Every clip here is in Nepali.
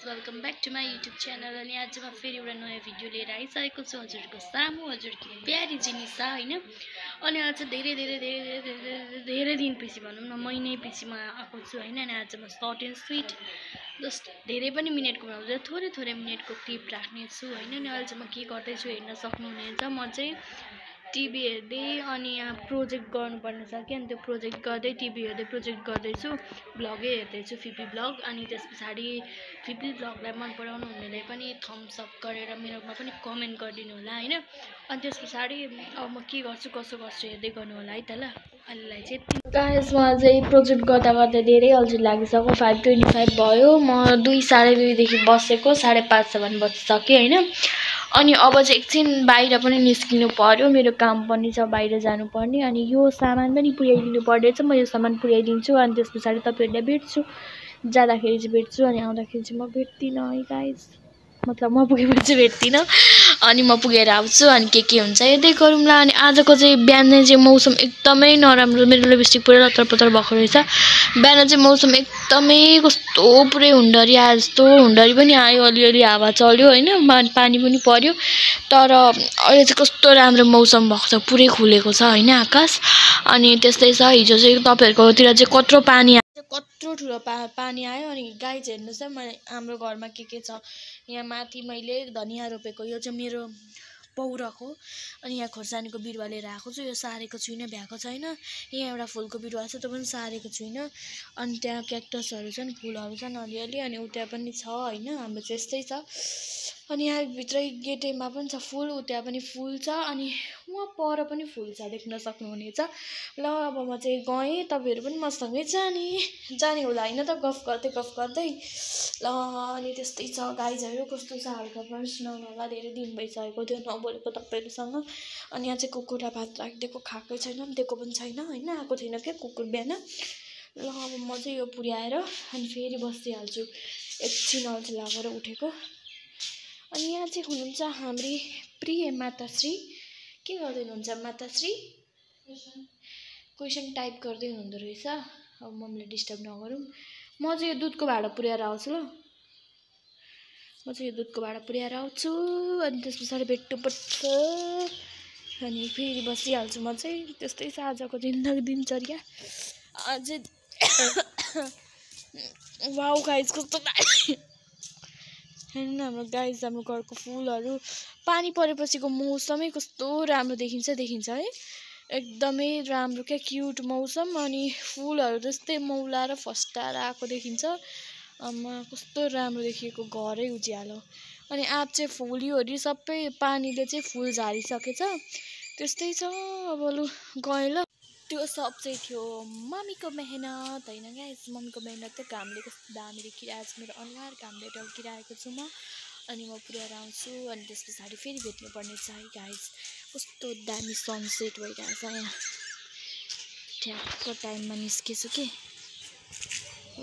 Welcome back to my YouTube channel. अनि आज म फेरि एउटा नयाँ भिडियो लिएर आइसकेको छु हजुरको सामु। हजुरकी प्यारी जिनिसा हैन। अनि आज धेरै दिनपछि भनौँ न महिनैपछि म आएको छु हैन। अनि आज म सर्ट एन्ड स्विट जस्ट धेरै पनि मिनेटको बनाउँछु, थोरै मिनेटको क्लिप राख्ने छु हैन। अनि अहिले चाहिँ म के गर्दैछु हेर्न सक्नुहुनेछ। म चाहिँ टिभी हेर्दै अनि यहाँ प्रोजेक्ट गर्नुपर्ने छ कि, अनि त्यो प्रोजेक्ट गर्दै टिभी हेर्दै प्रोजेक्ट गर्दैछु, भ्लगै हेर्दैछु फिपी भ्लग। अनि त्यस पछाडि फिपी भ्लगलाई मन पराउनु हुनेले पनि थम्स अप गरेर मेरोमा पनि कमेन्ट गरिदिनु होला हैन। अनि त्यस पछाडि अब म के गर्छु कसो गर्छु हेर्दै गर्नु होला है त ल। अहिलेलाई चाहिँ गाइसमा चाहिँ प्रोजेक्ट गर्दा धेरै अल्छी लागिसक्यो। 5:25 भयो। म 2:30 देखि बसेको 5:30 बजिसक्यो हैन। अनि अब चाहिँ एकछिन बाहिर पनि निस्किनु पर्यो, मेरो काम पनि छ, बाहिर जानुपर्ने। अनि यो सामान पनि पुर्याइदिनु पर्दैछ, म यो सामान पुर्याइदिन्छु। अनि त्यस पछाडि तपाईँहरूलाई भेट्छु, जाँदाखेरि चाहिँ भेट्छु अनि आउँदाखेरि चाहिँ म भेट्दिनँ है गाइस। मतलब म पुगेपछि भेट्दिनँ अनि म पुगेर आउँछु। अनि के हुन्छ हेर्दै गरौँला। अनि आजको चाहिँ बिहान चाहिँ मौसम एकदमै नराम्रो, मेरो लिपस्टिक पुरै लतरपतर भएको रहेछ। बिहान चाहिँ मौसम एकदमै कस्तो पुरै हुन्डरी आए जस्तो, हुन्डरी पनि आयो, अलिअलि हावा चल्यो हैन, पानी पनि पर्यो। तर अहिले चाहिँ कस्तो राम्रो मौसम भएको छ, पुरै खुलेको छ हैन आकाश। अनि त्यस्तै छ। हिजो चाहिँ तपाईहरुकोतिर चाहिँ कत्रो पानी आयो, कत्रो ठुलो पानी आयो। अनि गाइज हेर्नुस् है, हाम्रो घरमा के छ। यहाँ माथि मैले धनियाँ रोपेको, यो चाहिँ मेरो पौराको। अनि यहाँ खोर्सानीको बिरुवा लिएर आएको छु, यो सारेको छुइनँ, भ्याएको छैन। यहाँ एउटा फुलको बिरुवा छ, त्यो पनि सारेको छुइनँ। अनि त्यहाँ क्याक्टसहरू छन्, फुलहरू छन् अलिअलि। अनि उता पनि छ हैन, हाम्रो चाहिँ यस्तै छ। अनि यहाँ भित्रै गेटैमा पनि छ फुल, उता पनि फुल छ। अनि वहाँ पर पनि फुल छ, देख्न सक्नुहुनेछ। ल अब म चाहिँ गएँ, तपाईँहरू पनि मसँगै जाने होला हैन त, गफ गर्दै ल। अनि त्यस्तै छ गाइजहरू, कस्तो छ हल्का पनि सुनाउनु होला, धेरै दिन भइसकेको थियो नबोलेको तपाईँहरूसँग। अनि यहाँ चाहिँ कुकुरा भात राखिदिएको, खाएकै छैन, दिएको पनि छैन हैन, आएको थिएन क्या कुकुर बिहान। ल अब म चाहिँ यो पुर्याएर अनि फेरि बसिहाल्छु, एकछिन अल्छी लागेर उठेको। अनि यहाँ चाहिँ हुनुहुन्छ हाम्री प्रिय माताश्री। के गर्दै हुनुहुन्छ माताश्री? क्वेसन टाइप गर्दै हुनुहुँदो रहेछ। अब मम्मीले डिस्टर्ब नगरौँ। म चाहिँ यो दुधको भाँडा पुर्याएर आउँछु ल। अनि त्यस पछाडि भेट्नुपर्छ। अनि फेरि बसिहाल्छु म चाहिँ। त्यस्तै छ आजको दिनचर्या। अझै वाउ गाइस, कस्तो हेर्नु न हाम्रो गाइस, हाम्रो घरको फुलहरू पानी परेपछिको मौसमै कस्तो राम्रो देखिन्छ है। एकदमै राम्रो क्या, क्युट मौसम। अनि फुलहरू जस्तै मौलाएर फस्टाएर आएको देखिन्छ। अम्मा कस्तो राम्रो देखिएको, घरै उज्यालो। अनि आज चाहिँ फुलिओरि सबै पानीले चाहिँ फुल झारिसकेछ। त्यस्तै छ। अब लु गएँ ल। त्यो सब चाहिँ थियो मम्मीको मेहनत हैन गाइस, मम्मीको मेहनतले घामले कस्तो दामी देखिरहेको छ, मेरो अनुहार घामले टल्किरहेको छु म। अनि म पुऱ्याएर आउँछु। अनि त्यस पछाडि फेरि भेट्नुपर्ने छ है गाइस। कस्तो दामी सनसेट भइरहेको छ यहाँ, ठ्याक्क टाइममा निस्केछु कि।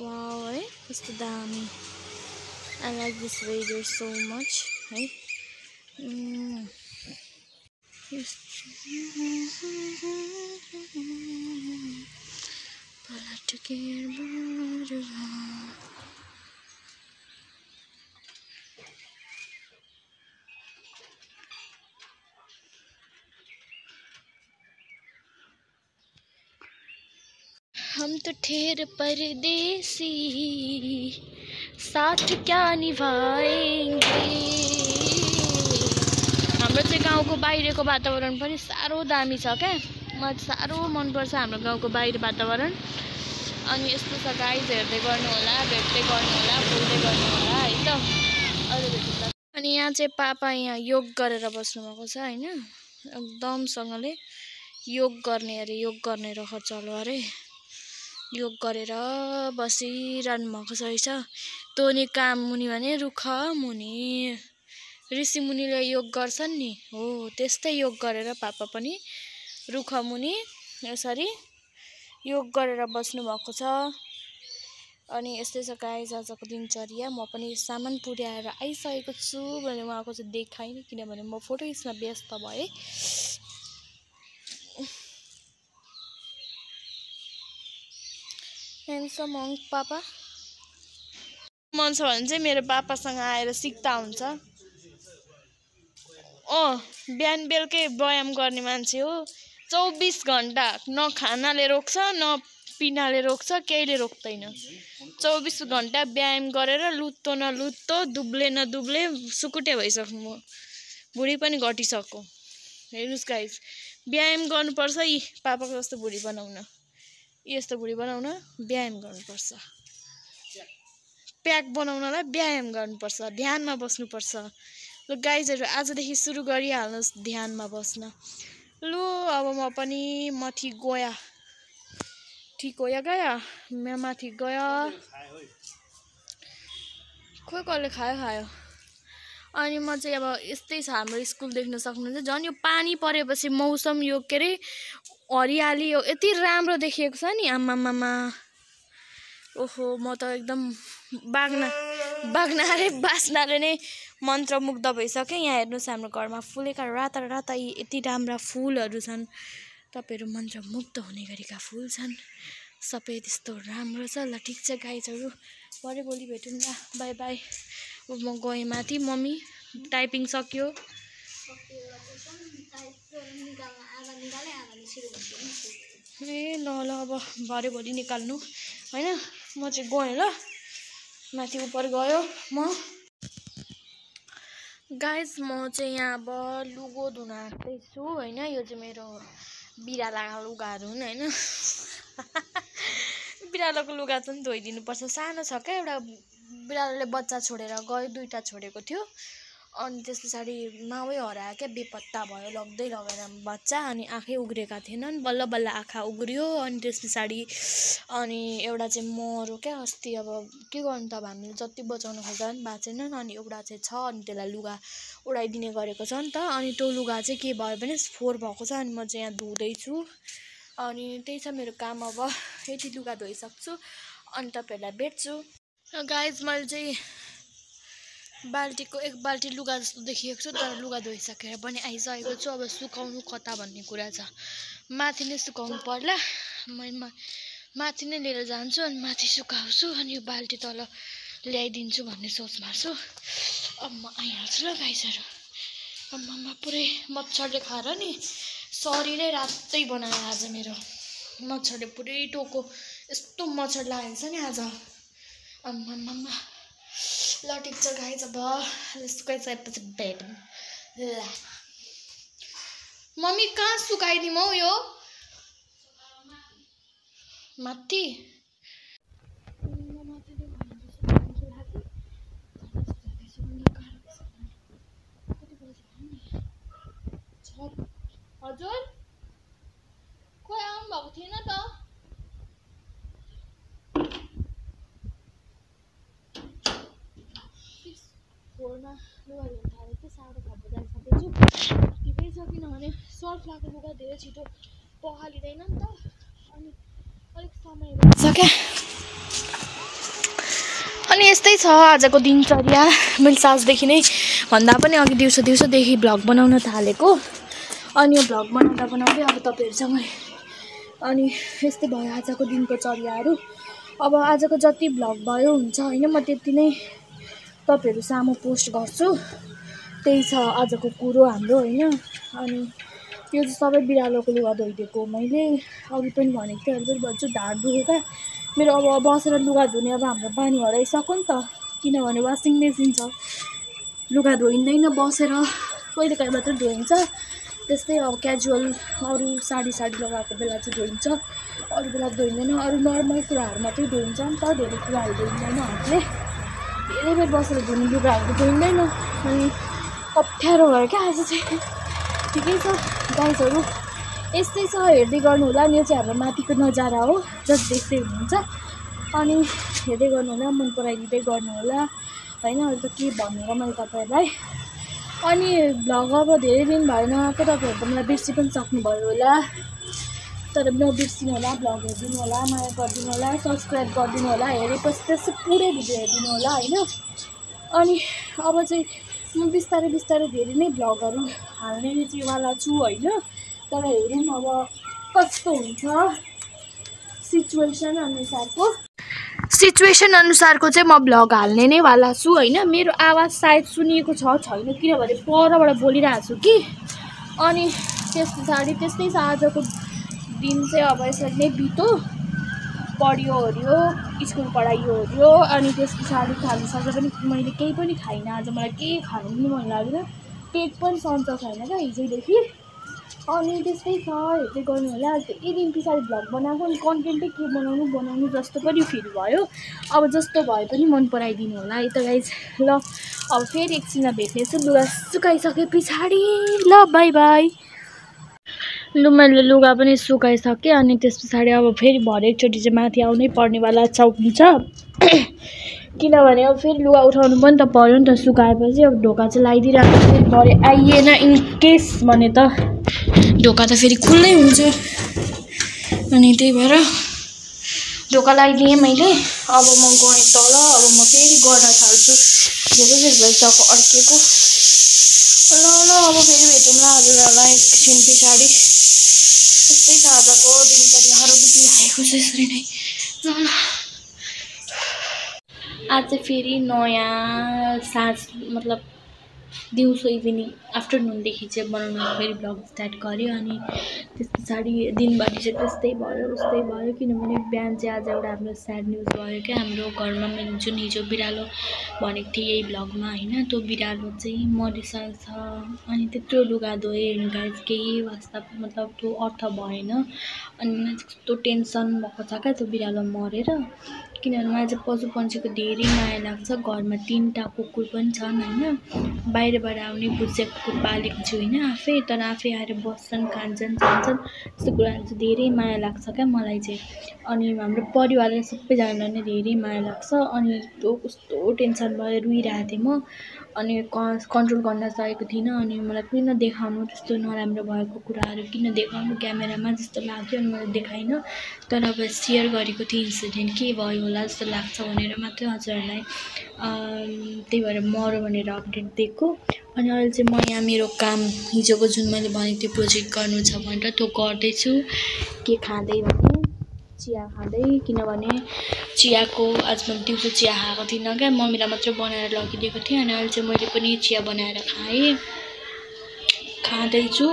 वाउ है, कस्तो दामी। I like this weather so much है। हम तो ठेर परदेसी, साथ क्या निभाएंगे। हाम्रो चाहिँ गाउँको बाहिरको वातावरण पनि साह्रो दामी छ क्या, मलाई साह्रो मनपर्छ हाम्रो गाउँको बाहिर वातावरण। अनि यस्तो छ गाइज, हेर्दै गर्नु होला, भेट्दै गर्नु होला, बोल्दै गर्नु होला है त। अनि यहाँ चाहिँ पापा यहाँ योग गरेर बस्नुभएको छ हैन, एकदमसँगले योग गर्ने अरे, योग गर्ने रहर चल्यो अरे। योग गरेर बसिरहनु भएको रहेछ। तोनी काम मुनि भने रुख मुनि, ऋषि मुनिले योग गर्छन् नि, हो त्यस्तै योग गरेर पापा पनि रुख मुनि यसरी योग गरेर बस्नु भएको छ। अनि यस्तै छ गाइस आजको दिनचर्या। म पनि सामान पुर्याएर आइसकेको छु भने उहाँको चाहिँ देखाइनँ, किनभने म फोटो खिच्न व्यस्त भएँ। Handsome monk, Papa. मन छ भने चाहिँ मेरो पापासँग आएर सिक्दा हुन्छ। बिहान बेलुकै व्यायाम गर्ने मान्छे हो। 24 घण्टा न खानाले रोक्छ न पिनाले रोक्छ, केहीले रोक्दैन। 24 घण्टा व्यायाम गरेर लुत्तो न लुत्तो, दुब्ले न दुब्ले, सुकुटे भइसक्नु म। भुँडी पनि घटिसक्यो। हेर्नुस् गाइस, व्यायाम गर्नुपर्छ यी पापाको जस्तो भुँडी बनाउन। यस्तो भुँडी बनाउन व्यायाम गर्नुपर्छ। प्याक बनाउनलाई व्यायाम गर्नुपर्छ, ध्यानमा बस्नुपर्छ। ल गाइजहरू आजदेखि सुरु गरिहाल्नुहोस् ध्यानमा बस्न। लु अब म पनि माथि गया। ठीक हो या गया? मैं माथि गया। खोइ कसले खायो। अनि म चाहिँ अब यस्तै छ हाम्रो स्कुल देख्न सक्नुहुन्छ। झन् यो पानी परेपछि मौसम यो के अरे हरियाली यो यति राम्रो देखिएको छ नि आमामामा। ओहो म त एकदम बास्नाले नै मन्त्रमुग्ध भइसकेँ। यहाँ हेर्नुहोस् हाम्रो घरमा फुलेका राता राता यति राम्रा फुलहरू छन्। तपाईँहरू मन्त्रमुग्ध हुने गरेका फुल छन्। सबै त्यस्तो राम्रो छ। ल ठिक छ गाइजहरू, भरे भोलि भेटौँ ल। By by. म गएँ माथि। मम्मी टाइपिङ सक्यो। ए ल अब भरे भोलि निकाल्नु होइन। म चाहिँ गएँ ल, माथि उपर गयो म। गाइज म चाहिँ यहाँ अब लुगा धुन आँट्दैछु होइन। यो चाहिँ मेरो बिरालाको लुगाहरू हुन् होइन। बिरालोको लुगा चाहिँ धोइदिनुपर्छ। सानो छ क्या, एउटा बिरालोले बच्चा छोडेर गयो, 2टा छोडेको थियो। अनि त्यस पछाडि माउै हरायो क्या, बेपत्ता भयो, लग्दै लगेर बच्चा। अनि आँखै उग्रेका थिएनन्, बल्ल बल्ल आँखा उग्रियो। अनि त्यस पछाडि अनि एउटा चाहिँ मर्यो क्या अस्ति। अब के गर्नु त, अब हामीले जति बचाउन खोज्दा पनि बाँचेनन्। अनि एउटा चाहिँ छ, अनि त्यसलाई लुगा उडाइदिने गरेको छ नि त। अनि त्यो लुगा चाहिँ के भयो भने फोहोर भएको छ। अनि म चाहिँ यहाँ धुँदैछु। अनि त्यही छ मेरो काम। अब यति लुगा धोइसक्छु अनि तपाईँहरूलाई भेट्छु। गाइज मैले चाहिँ बाल्टीको 1 बाल्टी लुगा जस्तो देखिएको छु, तर लुगा धोइसकेर पनि आइसकेको छु। अब सुकाउनु कता भन्ने कुरा छ। माथि नै सुकाउनु पर्ला। म माथि नै लिएर जान्छु अनि माथि सुकाउँछु। अनि यो बाल्टी तल ल्याइदिन्छु भन्ने सोचमा छु। अब म आइहाल्छु ल गाइजहरू। आम्मामा पुरै मच्छरले खाएर नि शरीरै रातै बनायो आज मेरो। मच्छरले पुरै टोको, यस्तो मच्छर लागेको छ नि आज। आम्मामा ल ठिक छ गाइज, अब सुकाइसकेपछि भेटौँ ल। मम्मी कहाँ सुकाइदिउँ हौ यो माथि? हजुर खोइ आउनु भएको थिएन त। फोहोरमा लुगा धुन थालेको थिएँ, साह्रो खप्पो जाइसकेछु। ठिकै छ, किनभने सर्फ लगाएको लुगा धेरै छिटो पखालिँदैन नि त। अनि अलिक समय लाग्छ क्या। अनि यस्तै छ आजको दिनचर्या। मैले साँझदेखि नै भन्दा पनि अघि दिउँसोदेखि भ्लग बनाउन थालेको। अनि यो भ्लग बनाउँदै अब तपाईँहरूसँग अनि यस्तै भयो आजको दिनको चर्याहरू। अब आजको जति भ्लग भयो हुन्छ होइन, म त्यति नै तपाईँहरू सामु पोस्ट गर्छु। त्यही छ आजको कुरो हाम्रो होइन। अनि यो चाहिँ सबै बिरालोको लुगा धोइदिएको मैले अघि पनि भनेको थिएँ, अहिले पनि भन्छु। ढाड दुखेको मेरो। अब बसेर लुगा धुने अब हाम्रो बानी हराइसक्यो नि त, किनभने वासिङ मेसिन छ। लुगा धोइँदैन बसेर, कहिले काहीँ मात्रै धोइन्छ। त्यस्तै अब क्याजुअल अरू साडी लगाएको बेला चाहिँ धोइन्छ, अरू बेला धोइँदैन। अरू नर्मल कुराहरू मात्रै धोइन्छ नि त, धेरै कुराहरू धोइँदैन हातले। धेरै बेर बसेर धुने लुगाहरू धोइँदैन। अनि अप्ठ्यारो भयो क्या आज चाहिँ। ठिकै छ गाइजहरू, यस्तै छ, हेर्दै गर्नु होला। यो चाहिँ हाम्रो माथिको नजारा हो, जस्ट देख्दै हुनुहुन्छ। अनि हेर्दै गर्नु होला, मन पराइदिँदै गर्नु होला होइन। अरू त के भन्नु र मैले तपाईँहरूलाई। अनि भ्लग अब धेरै दिन भएन आएको, तपाईँहरू त मलाई बिर्सि पनि सक्नुभयो होला। तर नबिर्सिनु होला, भ्लग हेरिदिनु होला, माया गरिदिनु होला, सब्सक्राइब गरिदिनु होला। हेरेपछि त्यसै पुरै भिडियो हेरिदिनु होला होइन। अनि अब चाहिँ म बिस्तारै धेरै नै भ्लगहरू हाल्ने चाहिँवाला छु होइन। तर हेरौँ अब कस्तो हुन्छ सिचुएसन अनुसारको। सिचुएसन अनुसारको चाहिँ म भ्लग हाल्ने नै वाला छु होइन। मेरो आवाज सायद सुनिएको छैन किनभने परबाट बोलिरहेको छु कि। अनि त्यस पछाडि त्यस्तै छ आजको दिन चाहिँ अब यसरी नै बित्यो। पढ्यो ओर्यो, स्कुल पढाइयो ओर्यो। अनि त्यस पछाडि खानुसाथ पनि मैले केही पनि खाइनँ आज। मलाई केही खानु पनि मन लाग्दैन। पेट पनि सन्चो छैन क्या हिजोदेखि। अनि त्यस्तै छ हेर्दै गर्नु होला। आज यति दिन पछाडि भ्लग बनाएको अनि कन्टेन्टै के बनाउनु जस्तो पनि फिल भयो। अब जस्तो भए पनि मन पराइदिनु होला है त गाइज। ल अब फेरि एकछिनमा भेट्नेछु लुगा सुकाइसके पछाडि। ल बाई बाई। लु मैले लुगा पनि सुकाइसकेँ अनि त्यस पछाडि अब फेरि भरे एकचोटि चाहिँ माथि आउनै पर्नेवाला हुन्छ। किनभने अब फेरि लुगा उठाउनु पनि त पर्यो नि त। सुकाएपछि अब ढोका चाहिँ लगाइदिइरहेको फेरि भरे आइएन इन केस भने त ढोका त फेरि खुल्लै हुन्छ। अनि त्यही भएर ढोका लगाइदिएँ मैले। अब म गएँ तल। अब म फेरि गर्न थाल्छु। धेरै बेर भइसक्यो अड्केको। ल अब फेरि भेटौँला हजुरहरूलाई एकछिन पछाडि। त्यस्तै छ आजको दिनचर्याहरू बितिरहेको छ यसरी नै। ल आज चाहिँ फेरि नयाँ साँझ मतलब दिउँसो इभिनिङ आफ्टरनुनदेखि चाहिँ बनाउनु फेरि भ्लग स्टार्ट गऱ्यो। अनि त्यस पछाडि दिनभरि चाहिँ त्यस्तै भयो उस्तै भयो। किनभने बिहान चाहिँ आज एउटा हाम्रो स्याड न्युज भयो क्या। हाम्रो घरमा मैले जुन हिजो बिरालो भनेको थिएँ यही भ्लगमा होइन, त्यो बिरालो चाहिँ मरिसकेको छ। अनि त्यत्रो लुगा धोएँ गाइज केही वास्ता मतलब त्यो अर्थ भएन। अनि मलाई कस्तो टेन्सन भएको छ क्या त्यो बिरालो मरेर। किनभने मलाई चाहिँ पशु पक्षीको धेरै माया लाग्छ। घरमा 3टा कुकुर पनि छन् होइन। बाहिरबाट आउने बुझ्या कुकुर पालेको छु होइन आफै। तर आफै आएर बस्छन्, खान्छन्, जान्छन्। त्यस्तो कुराहरू चाहिँ धेरै माया लाग्छ क्या मलाई चाहिँ। अनि हाम्रो परिवारलाई सबैजनालाई नै धेरै माया लाग्छ। अनि त्यो कस्तो टेन्सन भयो रुइरहेको थिएँ म। अनि कन्ट्रोल गर्न सकेको थिइनँ। अनि मलाई किन देखाउनु त्यस्तो नराम्रो भएको कुराहरू किन देखाउनु क्यामेरामा जस्तो लाग्यो। अनि मैले देखाइनँ। तर अब सेयर गरेको थिएँ इन्सिडेन्ट के भयो होला जस्तो लाग्छ भनेर मात्रै हजुरहरूलाई। त्यही भएर मऱ्यो भनेर अपडेट दिएको। अनि अहिले चाहिँ म यहाँ मेरो काम हिजोको जुन मैले भनेको थिएँ प्रोजेक्ट गर्नु छ भनेर त्यो गर्दैछु। के खाँदै भने चिया खाँदै। किनभने चियाको आज मैले दिउँसो चिया खाएको थिइनँ क्या। मम्मीलाई मात्रै बनाएर लगिदिएको थिएँ। अनि अहिले चाहिँ मैले पनि चिया बनाएर खाँदैछु।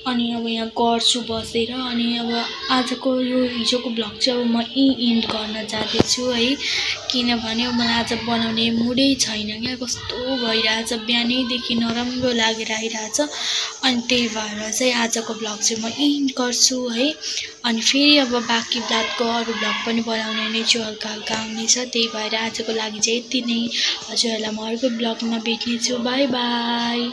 अनि अब यहाँ गर्छु बसेर। अनि अब आजको यो हिजोको भ्लग चाहिँ अब म एन्ड गर्न जाँदैछु है। किनभने मलाई आज बनाउने मुडै छैन क्या। कस्तो भइरहेछ बिहानैदेखि नराम्रो लागेर आइरहेछ। अनि त्यही भएर चाहिँ आजको भ्लग चाहिँ म एन्ड गर्छु है। अनि फेरि अब बाँकी रातको अरू भ्लग पनि बनाउने नै छु, हल्का हल्का आउनेछ। त्यही भएर आजको लागि चाहिँ यति नै। हजुरहरूलाई म अर्को भ्लगमा भेट्नेछु। By by.